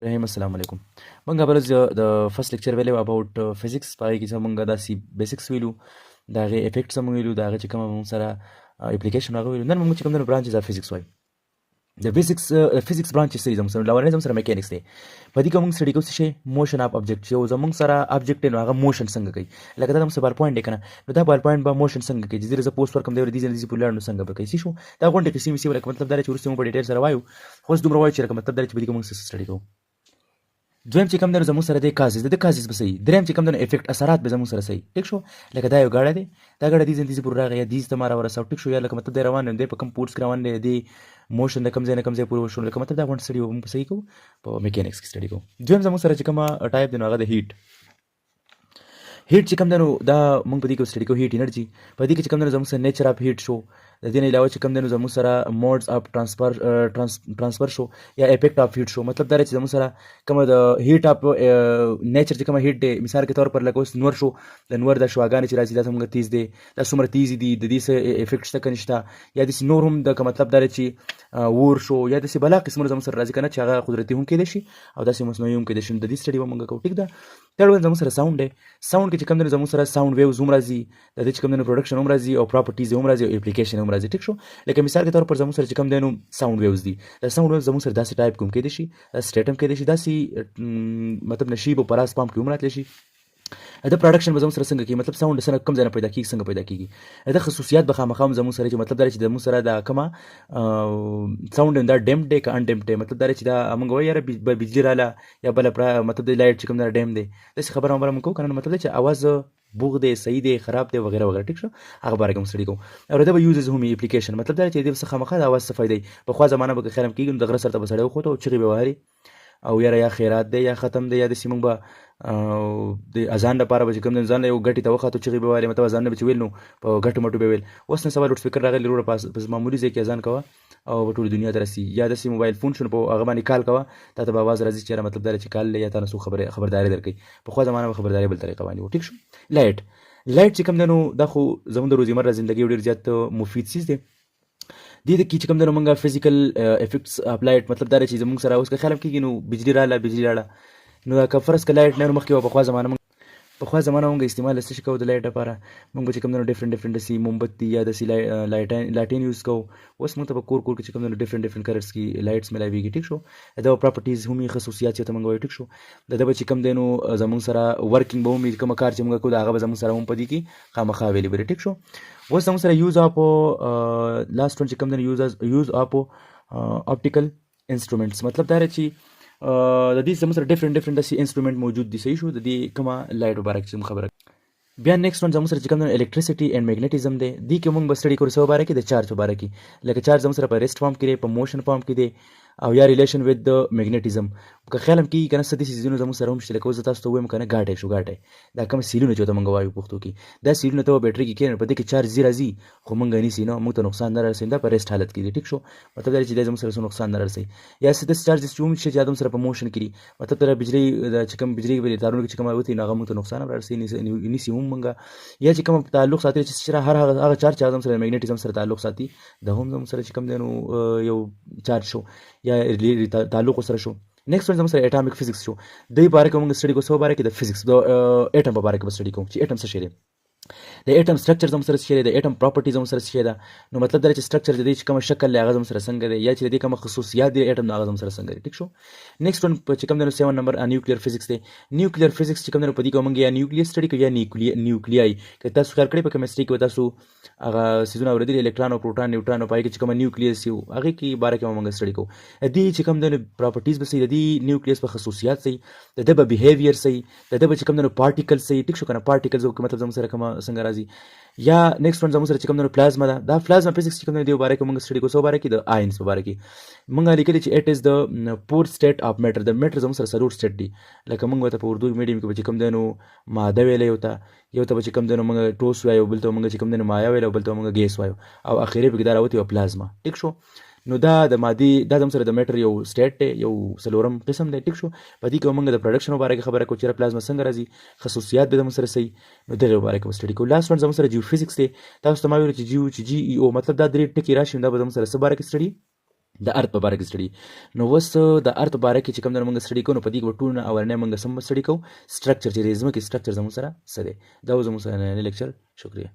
رحیم السلام علیکم. موږ بل د فرست لیکچر ویلو اباوت فزیکس پای کې موږ داسې بیسکس ویلو دا غي افیکټس هم ویلو دا چې کوم موږ سره اپلیکیشن هغه ویلو. نن موږ چې کوم د برانچز اف فزیکس وایو د بیسکس فزیکس برانچ چې زموږ سره لاورنزم سره میکانکس دی په دې کې موږ سټډي کوو چې موشن اف ابجیکټ یو زموږ سره ابجیکټ نو هغه موشن څنګه کوي لکه دا موږ بال پوینټ کنه نو دا بال پوینټ به موشن څنګه کوي چې زه پوسټ ورکم دی ور دي چې په لاندې څنګه به کوي شو دا غونډه کې سیمه سیمه مطلب دا چې ورسته موږ په ډیټیل سره وایو خو دومره وایو چې مطلب دا چې په دې کې موږ سټډي کوو. دویم چې کوم د زموږ سره د کازز د کازز به صحیح دریم چې کوم د افیکټ اثرات به زموږ سره صحیح ټیک شو لکه دا یو غاړه دی دا غاړه دي زندګي پور راغی دي تمہارا ورساو ټیک شو یا لکه مطلب د روان دی په کوم پورټس روان دی موشن د کم ځای نه کم ځای پور وشو لکه مطلب دا غونډ سټډي وو په صحیح کو په میکانکس کې سټډي کو. دویم زموږ سره چې کومه ټایپ دی نو هغه د هیټ چې کوم دی نو دا موږ په دې کې سټډي کو هیټ انرژي په دې کې چې کوم دی زموږ سره نیچر اف هیټ شو د دې نه علاوه چې کوم دی زموږ سره موډز اف ټرانسفر شو یا افیکټ اف هیټ شو مطلب دا چې زموږ سره کوم د هیټ اف نیچر چې کوم هیټ دی مثال کے طور پر لکه اوس نور شو د نور د شواګانې چې راځي دا څنګه تیز دی دا څومره تیز دي د دې سره افیکټ شته کنيشته یا د نور هم د مطلب دا چې ور شو یا د بلا قسم زموږ سره راځي کنه چې هغه قدرتي هم کېدای شي او داسې مصنوعي هم کېدای شي د دې سټډي موږ کوو ټیک ده. ترڅو زموږ سره ساوند دی ساوند کې چې کوم دی زموږ سره ساوند ویوز هم راځي د دې چې کوم دی پروډکشن هم راځي او پراپرټیز هم راځي او اپلیکیشن هم راځي ټیک شو لکه مثال کے طور پر زموږ سره چې کوم دی نو ساوند ویوز دي دا ساوند ویوز زموږ سره داسې ټایپ کوم کېدای شي سټیټم کېدای شي داسې مطلب نشیب او پراس پام کې هم راتلی شي دا پروډکشن به زموږ سره څنګه کیږي مطلب ساوند سره کم ځای نه پیدا کیږي څنګه پیدا کیږي دا خصوصیات به خامخا زموږ سره چې مطلب دا چې زموږ سره دا کومه ساوند دا ډیم دی که ان ډیم دی مطلب دا چې دا موږ وایو یاره بجلی رااله یا بل مطلب د لایټ چې کوم دا ډیم دی داسې خبره موږ کوو کنه مطلب چې اواز بوغ دی صحیح دی خراب دی وغیرہ وغیرہ ټیک شو هغه باره کې موږ سټډي کوو او دا به یوزز هم اپلیکیشن مطلب دا چې دې څخه خامخا د اواز څه فائدې په خوا زمانه به خیرم کیږي د غره سره به سړی وخوته او چغې به وهري او یاره یا خیرات دی یا ختم دی یا د سیمون به د اذان لپاره به کوم ځان یو غټي ته وخته چغې به وایي مطلب اذان نه به ویل نو په غټ مټو به ویل اوس نه سوال سپیکر راغلی وروره پس معمولی ځای کې اذان کوه او په ټول دنیا درسي یا د سی موبایل فون شنو په هغه باندې کال کوه ته به आवाज راځي چې مطلب دا چې کال یا تاسو خبرداري درکې په خو زمانه خبرداري بل طریقه باندې ټیک شو. لایټ چې کوم دنو دا خو زموږ د روزمره ژوندۍ ډیر زیات مفید چیز دی دې کې چې کوم د موږ فزیکل افیکټس اپلایډ مطلب دا چې زموږ سره اوس که خیال کېږي نو بجلی رااله نو دا که فرض که لایټ نه مخکې په خوا زمانه موږ استعمال څه کوو د لایټ لپاره موږ چې کوم د ډیفرنٹ سی مومبتی یا د سی لایټین یوز کوو اوس موږ ته په کور چې کوم د ډیفرنٹ کلرز کې لایټس ملاویږي ټیک شو دا پراپرټیز هم خصوصیات چې موږ وایو ټیک شو دا د چې کوم دینو زموږ سره ورکینګ به هم کوم کار چې موږ کوو دا هغه زموږ سره هم پدې کې خامخا اویلیبل ټیک شو. اوس زموږ سره یوز اپ لاست ون چې کوم د یوز اپ اپټیکل انسټرومنټس مطلب دا چې د دې زموږ سره ډیفرنٹ داسې انسټرومنټ موجود دي صحیح شو د دې کومه لایټ مبارک چې خبره بیا نیکسټ ون زموږ سره چې کوم الکتریسيټي اینڈ میګنیټیزم دی دې کې موږ به سټډي کوو سو باره کې د چارج مبارک لکه چارج زموږ سره په ریسټ فارم کې په موشن فارم کې دی او یا ریلیشن وذ د میګنیټیزم که خیال هم کېږي کنه ستاسو سيزونو زموږ سره هم شته لکه تاسو ته وایم کنه غاټه شو غاټه دا کوم سیلونه چې ته موږ وایو پښتو کې دا سیلونه ته بیټری کې کېنه په دې کې چارج راځي خو موږ نه سینو موږ ته نقصان نه رسېږي دا په ریسټ حالت کې دی ټیک شو مطلب دا چې زموږ سره نقصان نه رسېږي یا ستاسو چارج چې موږ چې زیاده سره په موشن کې مطلب دا بجلی د چې کوم بجلی په تارونو کې چې کوم وتی نه موږ ته نقصان رسېږي نيسي هم موږ یا چې کوم تعلق ساتي چې هر هغه چارج چې زموږ سره میګنیټیزم سره تعلق ساتي د هم زموږ سره چې کوم دینو یو چارج شو یا تعلق سره شو. نیکسټ ون زموږ سره اټامیک فزیکس شو د باره کې موږ سټډي کوو سو باره کې د فزیکس د اټم په باره کې سټډي کوو چې اټم څه شی دی د اټم سټرکچر زموږ سره څه دی د اټم پراپرټیز زموږ سره څه ده نو مطلب دا چې سټرکچر د دې چې کوم شکل لري هغه زموږ سره څنګه دی یا چې د دې کوم خصوصیات دي اټم هغه زموږ سره څنګه دي ټیک شو. نیکسټ ون چې کوم د 7 نمبر نیوکلیر فزیکس دی نیوکلیر فزیکس چې کوم د پدې کوم یا نیوکلیس سټډي کوي یا نیوکلیای که تاسو خیال کړئ په کیمستري کې تاسو هغه سيزونه اوریدل الکترون او پروټون نیوټرون او پای کې چې کوم نیوکلیس یو هغه کې باره کې موږ سټډي کوو دې چې کوم د پراپرټیز به سي د نیوکلیس په خصوصیات سي د د بیهیویر سي د د چې کوم د پارټیکل سي ټیک شو کنه پارټیکلز او مطلب زموږ سره کوم څنګه راځي یا نیکسټ ون زموږ سره چې کوم د پلازما دا پلازما فزیکس چې کوم د باره کې موږ سټډي کوو سو باره کې د آینز په باره کې موږ لیکلي چې اټ از د پور سټیټ اف میټر د میټر زموږ سره سلور سټیټ دی لکه موږ ته په اردو میډیم کې چې کوم دنو ماده ویلې یو ته چې کوم دنو موږ ټوس وایو بل ته موږ چې کوم دنو مایا ویلو بل ته موږ ګیس وایو او اخیری په کې دا راوتی پلازما ټیک شو نو دا د مادي دا زموږ سره د میټر یو سټیټ دی یو سلورم قسم دی ټیک شو په دې کې موږ د پروډکشن مباره کې خبره کوو چې پلازما څنګه راځي خصوصیات به زموږ سره صحیح نو دغه مباره کې سټډي کوو. لاست ون زموږ سره جیو فزیکس دی تاسو ته ما ویل چې جیو چې جی ای او مطلب دا درې ټکي راشي دا به زموږ سره څه باره کې سټډي د ارت په باره کې سټډي. نو اوس د ارت په باره کې چې کوم دی موږ سټډي کوو، نو په دې کې به ټولونه اولنی موږ سم سټډي کوو، سټرکچر چې د ځمکې سټرکچر زموږ سره څه دی. دا و زموږ سره نننی لیکچر. شکریه.